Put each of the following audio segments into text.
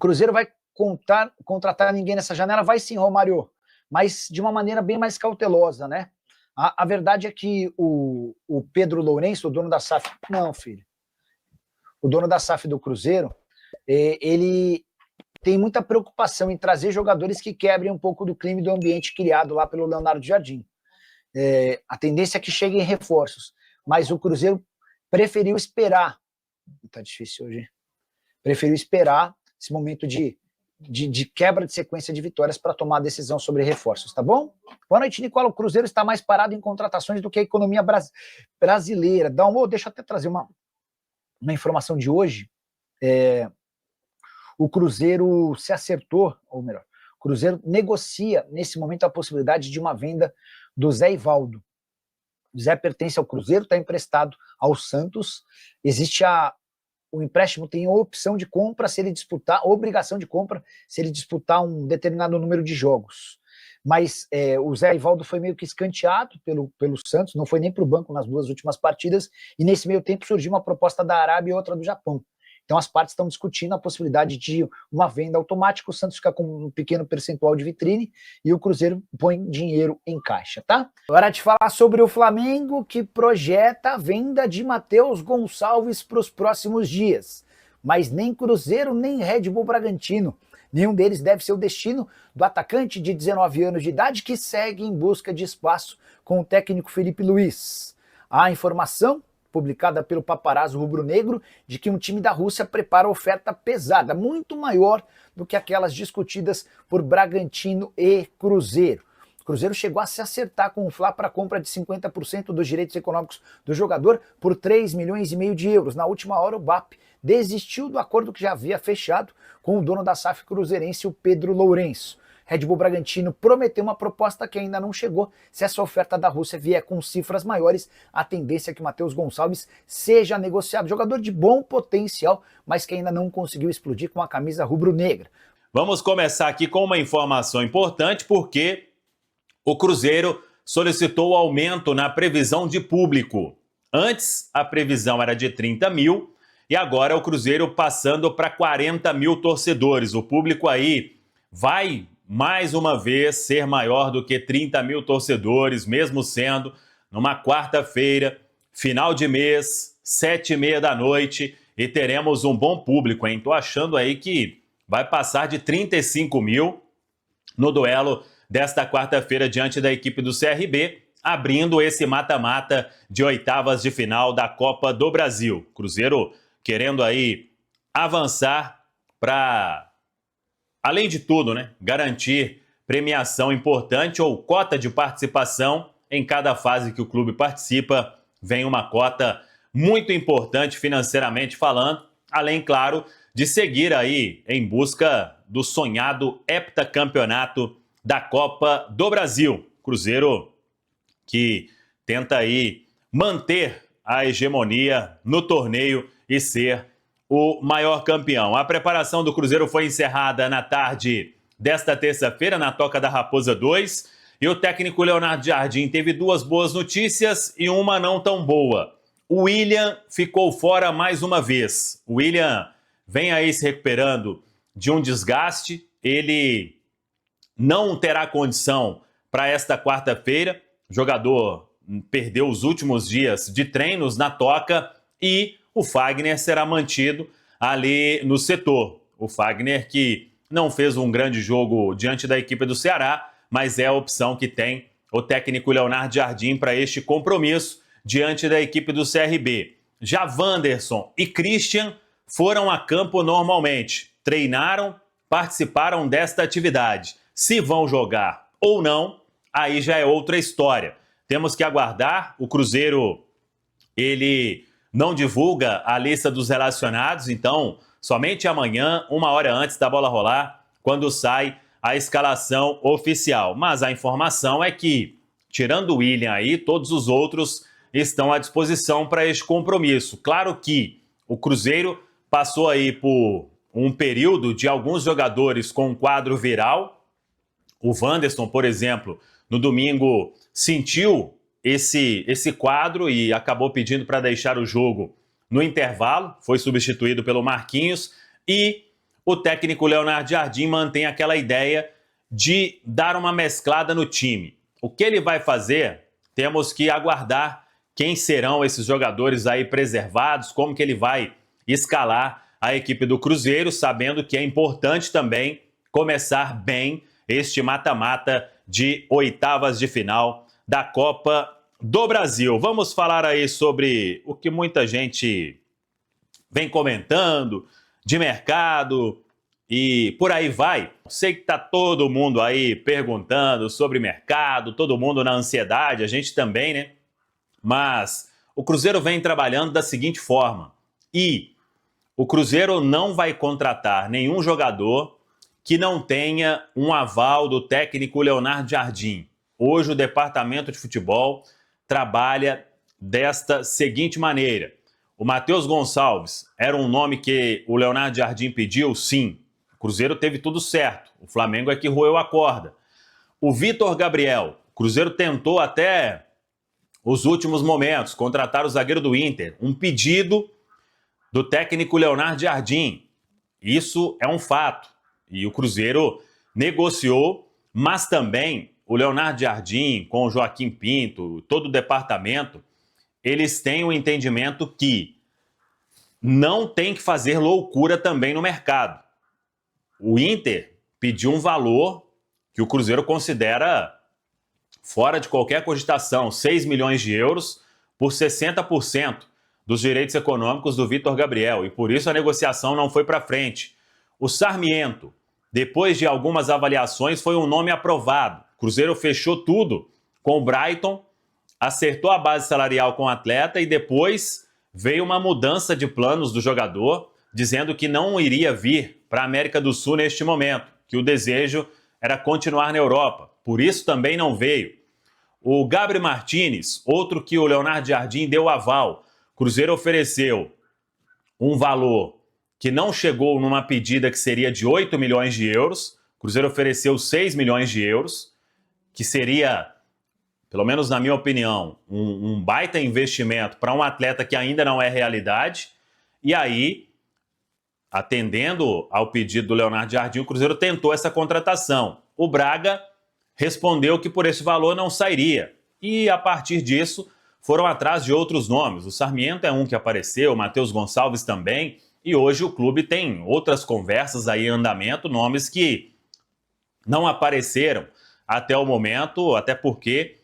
Cruzeiro vai contratar ninguém nessa janela? Vai sim, Romário, mas de uma maneira bem mais cautelosa, né? A verdade é que o Pedro Lourenço, o dono da SAF... Não, filho. O dono da SAF do Cruzeiro, ele tem muita preocupação em trazer jogadores que quebrem um pouco do clima e do ambiente criado lá pelo Leonardo Jardim. A tendência é que cheguem reforços, mas o Cruzeiro preferiu esperar. Tá difícil hoje. Preferiu esperar esse momento de quebra de sequência de vitórias para tomar a decisão sobre reforços, tá bom? Boa noite, Nicola. O Cruzeiro está mais parado em contratações do que a economia brasileira. Deixa eu até trazer uma informamação de hoje. O Cruzeiro se acertou, ou melhor, o Cruzeiro negocia nesse momento a possibilidade de uma venda do Zé Ivaldo. O Zé pertence ao Cruzeiro, está emprestado ao Santos. Existe o empréstimo tem a opção de compra se ele disputar, obrigação de compra se ele disputar um determinado número de jogos. Mas o Zé Ivaldo foi meio que escanteado pelo Santos, não foi nem para o banco nas duas últimas partidas, e nesse meio tempo surgiu uma proposta da Arábia e outra do Japão. Então as partes estão discutindo a possibilidade de uma venda automática, o Santos fica com um pequeno percentual de vitrine e o Cruzeiro põe dinheiro em caixa, tá? Hora de falar sobre o Flamengo, que projeta a venda de Matheus Gonçalves para os próximos dias. Mas nem Cruzeiro, nem Red Bull Bragantino. Nenhum deles deve ser o destino do atacante de 19 anos de idade que segue em busca de espaço com o técnico Felipe Luiz. A informação publicada pelo paparazzo rubro-negro, de que um time da Rússia prepara oferta pesada, muito maior do que aquelas discutidas por Bragantino e Cruzeiro. O Cruzeiro chegou a se acertar com o Fla para a compra de 50% dos direitos econômicos do jogador por 3,5 milhões de euros. Na última hora, o BAP desistiu do acordo que já havia fechado com o dono da SAF cruzeirense, o Pedro Lourenço. Red Bull Bragantino prometeu uma proposta que ainda não chegou. Se essa oferta da Rússia vier com cifras maiores, a tendência é que Matheus Gonçalves seja negociado. Jogador de bom potencial, mas que ainda não conseguiu explodir com a camisa rubro-negra. Vamos começar aqui com uma informação importante, porque o Cruzeiro solicitou aumento na previsão de público. Antes, a previsão era de 30 mil e agora o Cruzeiro passando para 40 mil torcedores. O público aí vai mais uma vez ser maior do que 30 mil torcedores, mesmo sendo numa quarta-feira, final de mês, 7h30 da noite, e teremos um bom público, hein? Tô achando aí que vai passar de 35 mil no duelo desta quarta-feira diante da equipe do CRB, abrindo esse mata-mata de oitavas de final da Copa do Brasil. Cruzeiro querendo aí avançar para, além de tudo, né, garantir premiação importante ou cota de participação em cada fase que o clube participa. Vem uma cota muito importante financeiramente falando, além, claro, de seguir aí em busca do sonhado heptacampeonato da Copa do Brasil. Cruzeiro que tenta aí manter a hegemonia no torneio e ser o maior campeão. A preparação do Cruzeiro foi encerrada na tarde desta terça-feira, na Toca da Raposa 2, e o técnico Leonardo Jardim teve duas boas notícias e uma não tão boa. O William ficou fora mais uma vez. O William vem aí se recuperando de um desgaste, ele não terá condição para esta quarta-feira. O jogador perdeu os últimos dias de treinos na Toca e o Fagner será mantido ali no setor. O Fagner que não fez um grande jogo diante da equipe do Ceará, mas é a opção que tem o técnico Leonardo Jardim para este compromisso diante da equipe do CRB. Já Wanderson e Christian foram a campo normalmente, treinaram, participaram desta atividade. Se vão jogar ou não, aí já é outra história. Temos que aguardar. O Cruzeiro, ele não divulga a lista dos relacionados, então somente amanhã, 1 hora antes da bola rolar, quando sai a escalação oficial. Mas a informação é que, tirando o William aí, todos os outros estão à disposição para este compromisso. Claro que o Cruzeiro passou aí por um período de alguns jogadores com um quadro viral. O Wanderson, por exemplo, no domingo sentiu esse quadro e acabou pedindo para deixar o jogo no intervalo, foi substituído pelo Marquinhos, e o técnico Leonardo Jardim mantém aquela ideia de dar uma mesclada no time. O que ele vai fazer, temos que aguardar quem serão esses jogadores aí preservados, como que ele vai escalar a equipe do Cruzeiro, sabendo que é importante também começar bem este mata-mata de oitavas de final da Copa do Brasil. Vamos falar aí sobre o que muita gente vem comentando de mercado e por aí vai. Sei que tá todo mundo aí perguntando sobre mercado, todo mundo na ansiedade, a gente também, né? Mas o Cruzeiro vem trabalhando da seguinte forma, e o Cruzeiro não vai contratar nenhum jogador que não tenha um aval do técnico Leonardo Jardim. Hoje o departamento de futebol trabalha desta seguinte maneira. O Matheus Gonçalves era um nome que o Leonardo Jardim pediu? Sim. O Cruzeiro teve tudo certo. O Flamengo é que roeu a corda. O Vitor Gabriel, o Cruzeiro tentou até os últimos momentos contratar o zagueiro do Inter. Um pedido do técnico Leonardo Jardim. Isso é um fato. E o Cruzeiro negociou, mas também o Leonardo Jardim, com o Joaquim Pinto, todo o departamento, eles têm o entendimento que não tem que fazer loucura também no mercado. O Inter pediu um valor que o Cruzeiro considera fora de qualquer cogitação, 6 milhões de euros por 60% dos direitos econômicos do Vitor Gabriel, e por isso a negociação não foi para frente. O Sarmiento, depois de algumas avaliações, foi um nome aprovado. O Cruzeiro fechou tudo com o Brighton, acertou a base salarial com o atleta e depois veio uma mudança de planos do jogador, dizendo que não iria vir para a América do Sul neste momento, que o desejo era continuar na Europa. Por isso também não veio. O Gabriel Martinez, outro que o Leonardo Jardim deu aval. O Cruzeiro ofereceu um valor que não chegou numa pedida que seria de 8 milhões de euros. O Cruzeiro ofereceu 6 milhões de euros, que seria, pelo menos na minha opinião, um baita investimento para um atleta que ainda não é realidade. E aí, atendendo ao pedido do Leonardo Jardim, o Cruzeiro tentou essa contratação. O Braga respondeu que por esse valor não sairia. E a partir disso, foram atrás de outros nomes. O Sarmiento é um que apareceu, o Matheus Gonçalves também. E hoje o clube tem outras conversas aí em andamento, nomes que não apareceram até o momento, até porque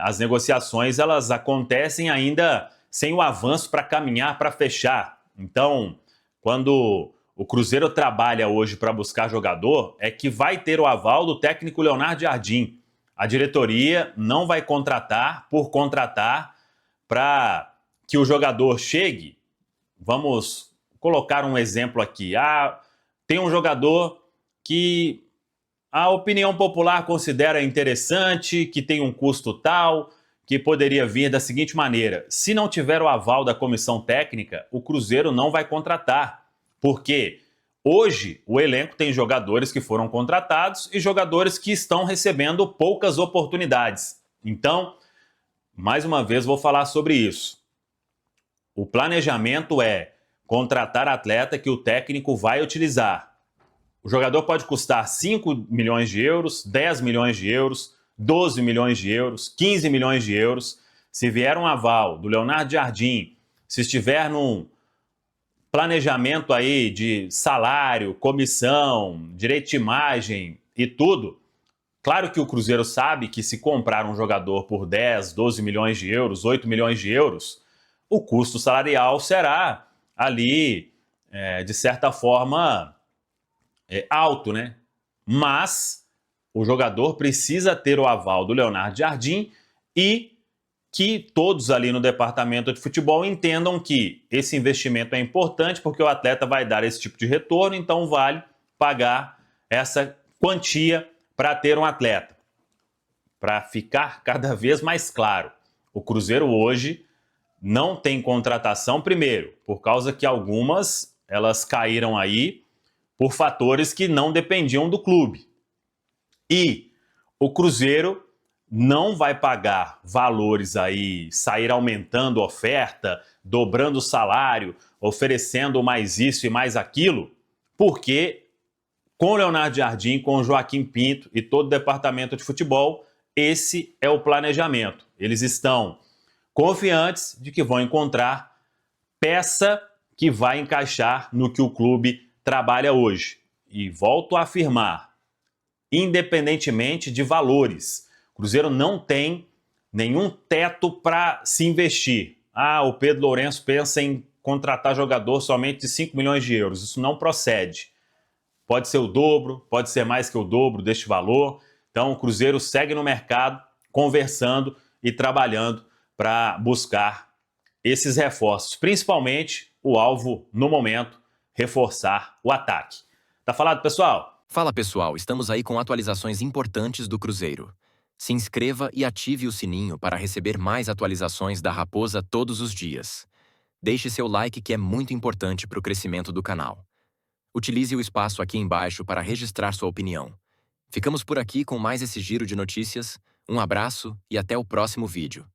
as negociações elas acontecem ainda sem o avanço para caminhar, para fechar. Então, quando o Cruzeiro trabalha hoje para buscar jogador, é que vai ter o aval do técnico Leonardo Jardim. A diretoria não vai contratar por contratar para que o jogador chegue. Vamos colocar um exemplo aqui. Tem um jogador que a opinião popular considera interessante, que tem um custo tal, que poderia vir da seguinte maneira. Se não tiver o aval da comissão técnica, o Cruzeiro não vai contratar. Porque hoje o elenco tem jogadores que foram contratados e jogadores que estão recebendo poucas oportunidades. Então, mais uma vez vou falar sobre isso. O planejamento é contratar atleta que o técnico vai utilizar. O jogador pode custar 5 milhões de euros, 10 milhões de euros, 12 milhões de euros, 15 milhões de euros. Se vier um aval do Leonardo Jardim, se estiver num planejamento aí de salário, comissão, direito de imagem e tudo, claro que o Cruzeiro sabe que se comprar um jogador por 10, 12 milhões de euros, 8 milhões de euros, o custo salarial será ali, de certa forma, alto, né? Mas o jogador precisa ter o aval do Leonardo Jardim e que todos ali no departamento de futebol entendam que esse investimento é importante porque o atleta vai dar esse tipo de retorno, então vale pagar essa quantia para ter um atleta. Para ficar cada vez mais claro, o Cruzeiro hoje não tem contratação, primeiro, por causa que algumas elas caíram aí por fatores que não dependiam do clube. E o Cruzeiro não vai pagar valores aí, sair aumentando a oferta, dobrando o salário, oferecendo mais isso e mais aquilo, porque com o Leonardo Jardim, com o Joaquim Pinto e todo o departamento de futebol, esse é o planejamento. Eles estão confiantes de que vão encontrar peça que vai encaixar no que o clube trabalha hoje. E volto a afirmar, independentemente de valores, o Cruzeiro não tem nenhum teto para se investir. O Pedro Lourenço pensa em contratar jogador somente de 5 milhões de euros. Isso não procede. Pode ser o dobro, pode ser mais que o dobro deste valor. Então o Cruzeiro segue no mercado, conversando e trabalhando para buscar esses reforços, principalmente o alvo no momento, reforçar o ataque. Tá falado, pessoal? Fala pessoal, estamos aí com atualizações importantes do Cruzeiro. Se inscreva e ative o sininho para receber mais atualizações da Raposa todos os dias. Deixe seu like que é muito importante para o crescimento do canal. Utilize o espaço aqui embaixo para registrar sua opinião. Ficamos por aqui com mais esse giro de notícias. Um abraço e até o próximo vídeo.